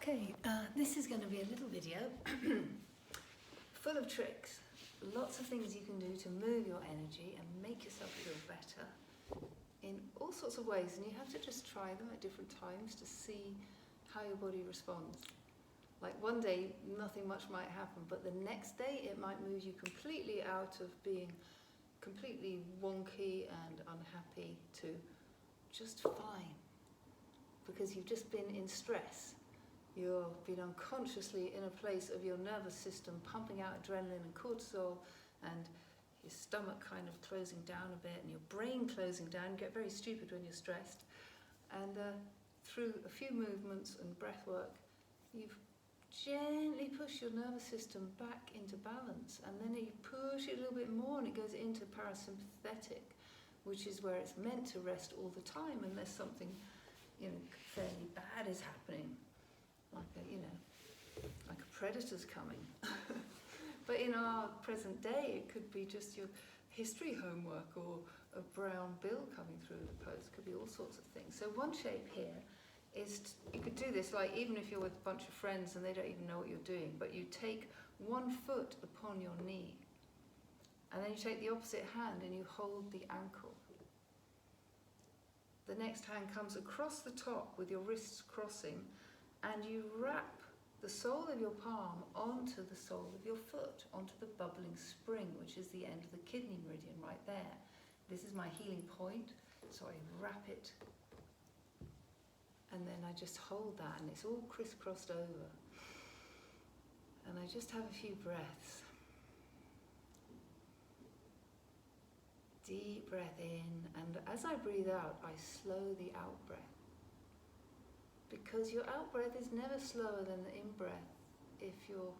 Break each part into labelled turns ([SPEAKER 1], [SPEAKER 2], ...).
[SPEAKER 1] Okay, this is going to be a little video full of tricks, lots of things you can do to move your energy and make yourself feel better in all sorts of ways, and you have to just try them at different times to see how your body responds. Like one day nothing much might happen, but the next day it might move you completely out of being completely wonky and unhappy to just fine, because you've just been in stress. You've been unconsciously in a place of your nervous system pumping out adrenaline and cortisol, and your stomach kind of closing down a bit and your brain closing down. You get very stupid when you're stressed, and through a few movements and breath work you've gently pushed your nervous system back into balance, and then you push it a little bit more and it goes into parasympathetic, which is where it's meant to rest all the time unless something fairly bad is happening, like a predator's coming. But in our present day, it could be just your history homework or a brown bill coming through the post. It could be all sorts of things. So one shape here is, you could do this like even if you're with a bunch of friends and they don't even know what you're doing, but you take one foot upon your knee, and then you take the opposite hand and you hold the ankle. The next hand comes across the top with your wrists crossing, and you wrap the sole of your palm onto the sole of your foot, onto the bubbling spring, which is the end of the kidney meridian right there. This is my healing point, so I wrap it, and then I just hold that, and it's all crisscrossed over. And I just have a few breaths. Deep breath in, and as I breathe out, I slow the out breath. Because your out breath is never slower than the in breath if you're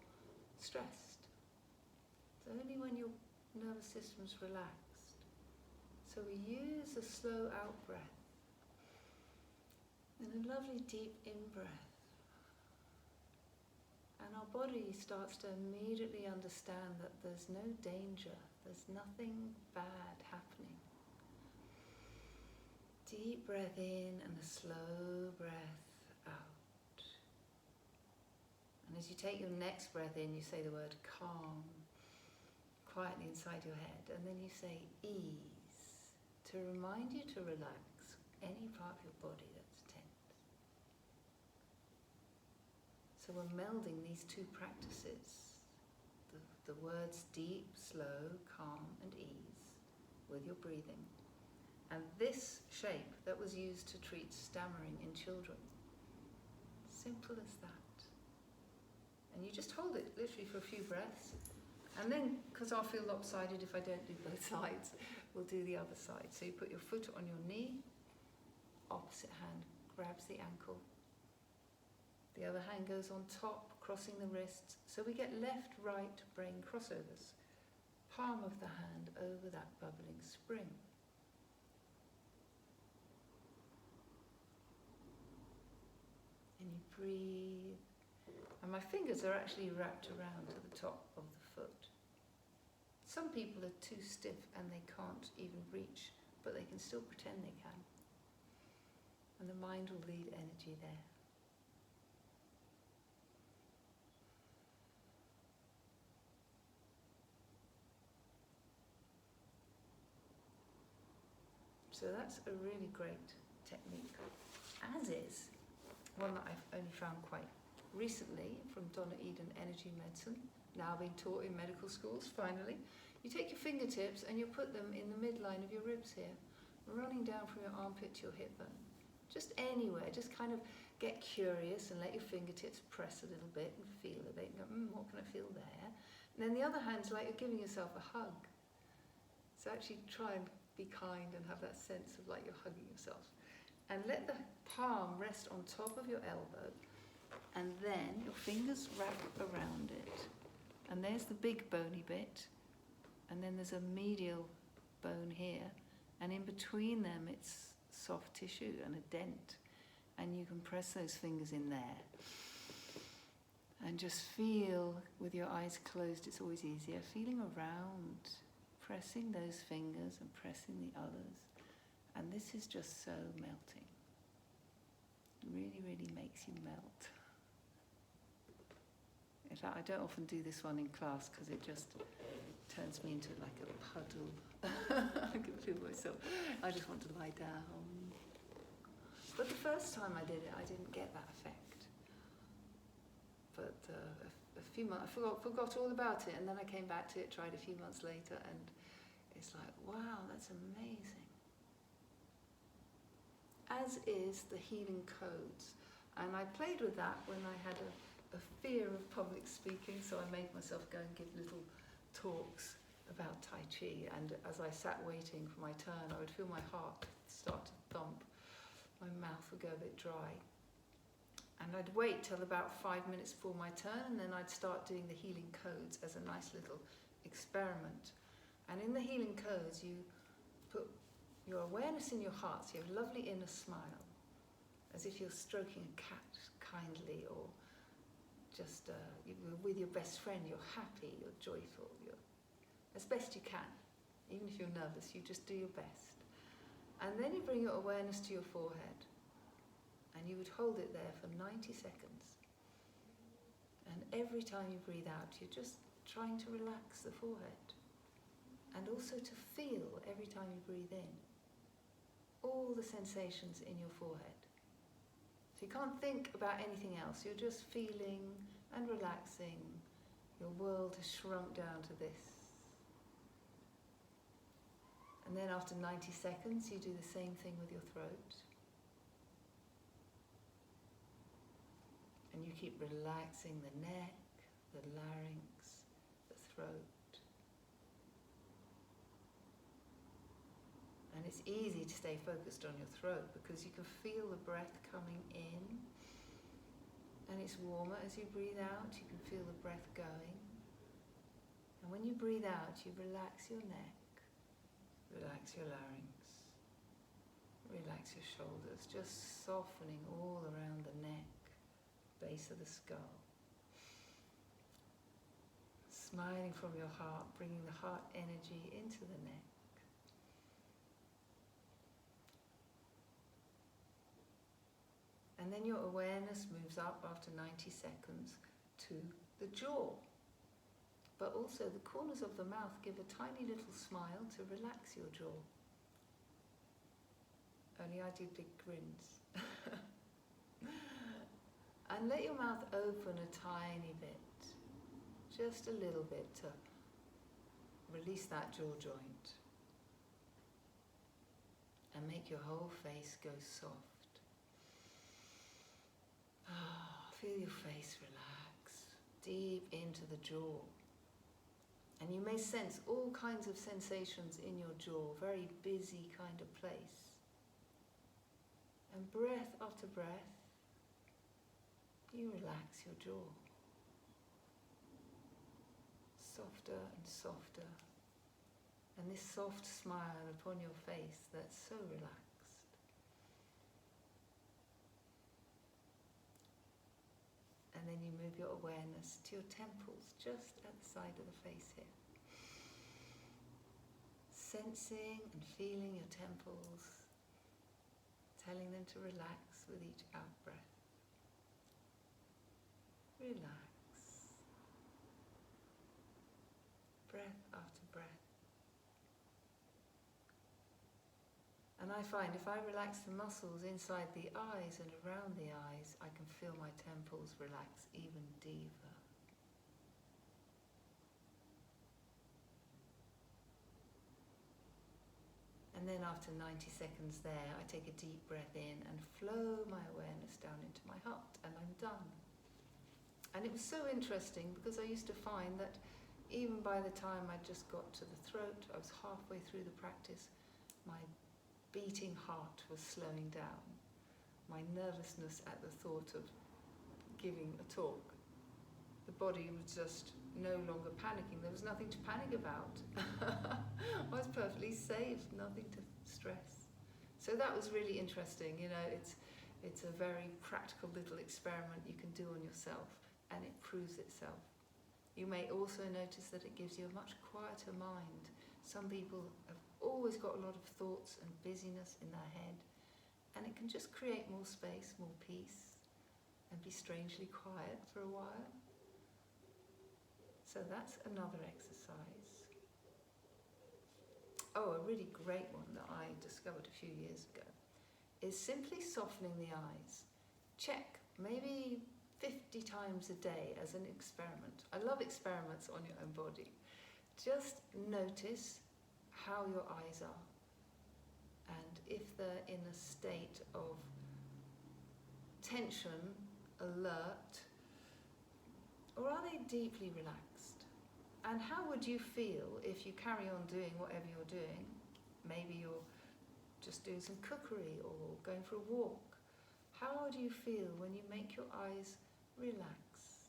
[SPEAKER 1] stressed. It's only when your nervous system's relaxed. So we use a slow out breath and a lovely deep in breath. And our body starts to immediately understand that there's no danger, there's nothing bad happening. Deep breath in and a slow breath out. And as you take your next breath in, you say the word calm quietly inside your head, and then you say ease to remind you to relax any part of your body that's tense. So we're melding these two practices, the words deep, slow, calm and ease, with your breathing. And this shape that was used to treat stammering in children. Simple as that. And you just hold it literally for a few breaths. And then, because I'll feel lopsided if I don't do both sides, we'll do the other side. So you put your foot on your knee, opposite hand grabs the ankle. The other hand goes on top, crossing the wrists. So we get left-right brain crossovers. Palm of the hand over that bubbling spring. And you breathe, and my fingers are actually wrapped around to the top of the foot. Some people are too stiff and they can't even reach, but they can still pretend they can. And the mind will lead energy there. So that's a really great technique, as is one that I've only found quite recently from Donna Eden Energy Medicine, now being taught in medical schools, finally. You take your fingertips and you put them in the midline of your ribs here, running down from your armpit to your hip bone. Just anywhere, just kind of get curious and let your fingertips press a little bit and feel a bit and go, what can I feel there? And then the other hand's like you're giving yourself a hug. So actually try and be kind and have that sense of like you're hugging yourself. And let the palm rest on top of your elbow, and then your fingers wrap around it. And there's the big bony bit, and then there's a medial bone here, and in between them it's soft tissue and a dent. And you can press those fingers in there. And just feel, with your eyes closed, it's always easier, feeling around, pressing those fingers and pressing the others. And this is just so melting. It really, really makes you melt. In fact, I don't often do this one in class because it just turns me into like a puddle. I can feel myself. I just want to lie down. But the first time I did it, I didn't get that effect. But a few months, I forgot all about it, and then I came back to it, tried a few months later, and it's like, wow, that's amazing. As is the healing codes. And I played with that when I had a fear of public speaking, so I made myself go and give little talks about Tai Chi, and as I sat waiting for my turn, I would feel my heart start to thump, my mouth would go a bit dry, and I'd wait till about 5 minutes before my turn, and then I'd start doing the healing codes as a nice little experiment. And in the healing codes, you put your awareness in your heart, so you have a lovely inner smile, as if you're stroking a cat kindly, or just you're with your best friend, you're happy, you're joyful, you're as best you can. Even if you're nervous, you just do your best. And then you bring your awareness to your forehead, and you would hold it there for 90 seconds. And every time you breathe out, you're just trying to relax the forehead, and also to feel every time you breathe in all the sensations in your forehead. So you can't think about anything else, you're just feeling and relaxing. Your world has shrunk down to this. And then after 90 seconds, you do the same thing with your throat. And you keep relaxing the neck, the larynx, the throat. And it's easy to stay focused on your throat because you can feel the breath coming in, and it's warmer as you breathe out. You can feel the breath going. And when you breathe out, you relax your neck, relax your larynx, relax your shoulders, just softening all around the neck, base of the skull. Smiling from your heart, bringing the heart energy into the neck. And then your awareness moves up after 90 seconds to the jaw. But also the corners of the mouth give a tiny little smile to relax your jaw. Only I do big grins. And let your mouth open a tiny bit, just a little bit, to release that jaw joint. And make your whole face go soft. Feel your face relax deep into the jaw. And you may sense all kinds of sensations in your jaw, very busy kind of place. And breath after breath, you relax your jaw. Softer and softer. And this soft smile upon your face that's so relaxed. And then you move your awareness to your temples, just at the side of the face here. Sensing and feeling your temples, telling them to relax with each out-breath. Relax. Breath after breath. And I find if I relax the muscles inside the eyes and around the eyes, I can feel my temples relax even deeper. And then after 90 seconds there, I take a deep breath in and flow my awareness down into my heart, and I'm done. And it was so interesting because I used to find that even by the time I just got to the throat, I was halfway through the practice, my beating heart was slowing down. My nervousness at the thought of giving a talk. The body was just no longer panicking. There was nothing to panic about. I was perfectly safe, nothing to stress. So that was really interesting. You know, it's a very practical little experiment you can do on yourself, and it proves itself. You may also notice that it gives you a much quieter mind. Some people have always got a lot of thoughts and busyness in their head, and it can just create more space, more peace, and be strangely quiet for a while. So that's another exercise. Oh, a really great one that I discovered a few years ago is simply softening the eyes. Check maybe 50 times a day as an experiment. I love experiments on your own body. Just notice how your eyes are and if they're in a state of tension, alert, or are they deeply relaxed? And how would you feel if you carry on doing whatever you're doing? Maybe you're just doing some cookery or going for a walk. How do you feel when you make your eyes relax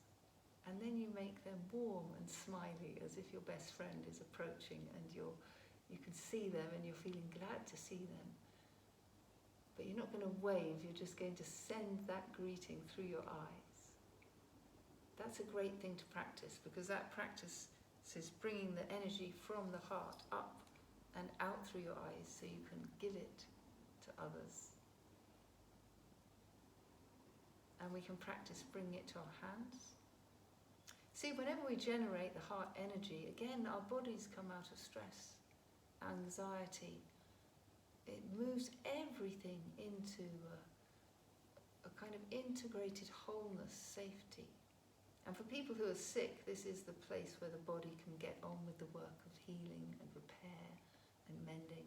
[SPEAKER 1] and then you make them warm and smiley as if your best friend is approaching and you can see them and you're feeling glad to see them? But you're not going to wave, you're just going to send that greeting through your eyes. That's a great thing to practice, because that practice is bringing the energy from the heart up and out through your eyes so you can give it to others. And we can practice bringing it to our hands. See, whenever we generate the heart energy, again, our bodies come out of stress, anxiety. It moves everything into a kind of integrated wholeness, safety. And for people who are sick, this is the place where the body can get on with the work of healing and repair and mending.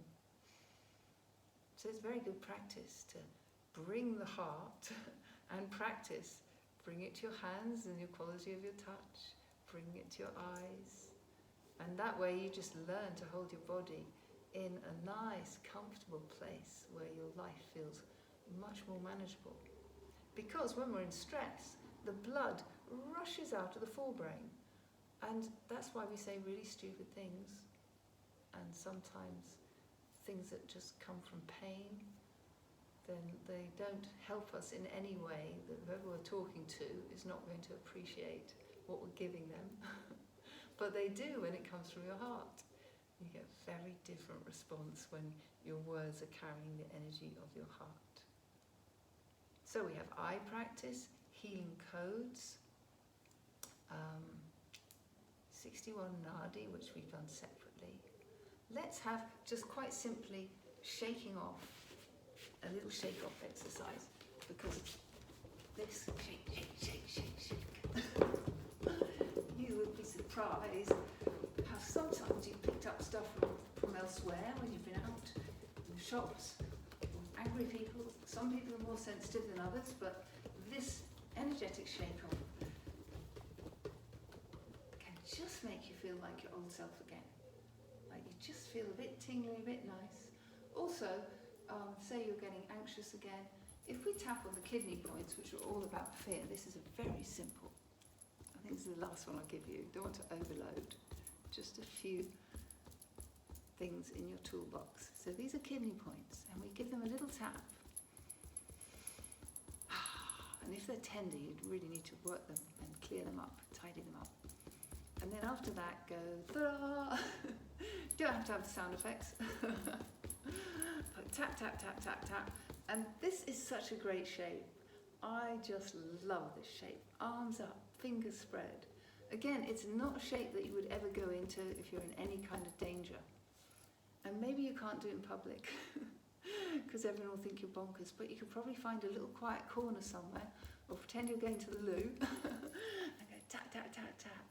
[SPEAKER 1] So it's very good practice to bring the heart and practice. Bring it to your hands and your quality of your touch. Bring it to your eyes. And that way you just learn to hold your body in a nice, comfortable place where your life feels much more manageable. Because when we're in stress, the blood rushes out of the forebrain. And that's why we say really stupid things. And sometimes things that just come from pain, then they don't help us in any way. That whoever we're talking to is not going to appreciate what we're giving them. But they do when it comes from your heart. You get a very different response when your words are carrying the energy of your heart. So we have eye practice, healing codes, 61 Nadi, which we've done separately. Let's have just quite simply shaking off, a little shake off exercise, because this shake. You would be surprised how sometimes you picked up stuff from elsewhere when you've been out in the shops. Angry people, some people are more sensitive than others, but this energetic shake off can just make you feel like your old self again. Like you just feel a bit tingly, a bit nice. Also, say you're getting anxious again. If we tap on the kidney points, which are all about fear, this is a very simple. I think this is the last one I'll give you. Don't want to overload. Just a few things in your toolbox. So these are kidney points, and we give them a little tap. And if they're tender, you'd really need to work them and clear them up, tidy them up. And then after that, go ta-da! Don't have to have the sound effects. But tap, tap, tap, tap, tap. And this is such a great shape. I just love this shape. Arms up, fingers spread. Again, it's not a shape that you would ever go into if you're in any kind of danger. And maybe you can't do it in public because everyone will think you're bonkers, but you could probably find a little quiet corner somewhere or pretend you're going to the loo and go tap, tap, tap, tap.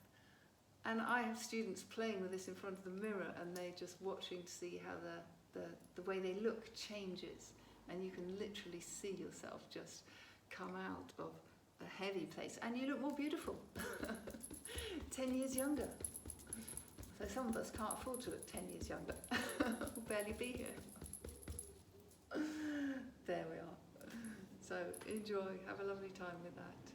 [SPEAKER 1] And I have students playing with this in front of the mirror, and they're just watching to see how the way they look changes, and you can literally see yourself just come out of a heavy place, and you look more beautiful. 10 years younger. So some of us can't afford to look 10 years younger. We'll barely be here. There we are. So enjoy, have a lovely time with that.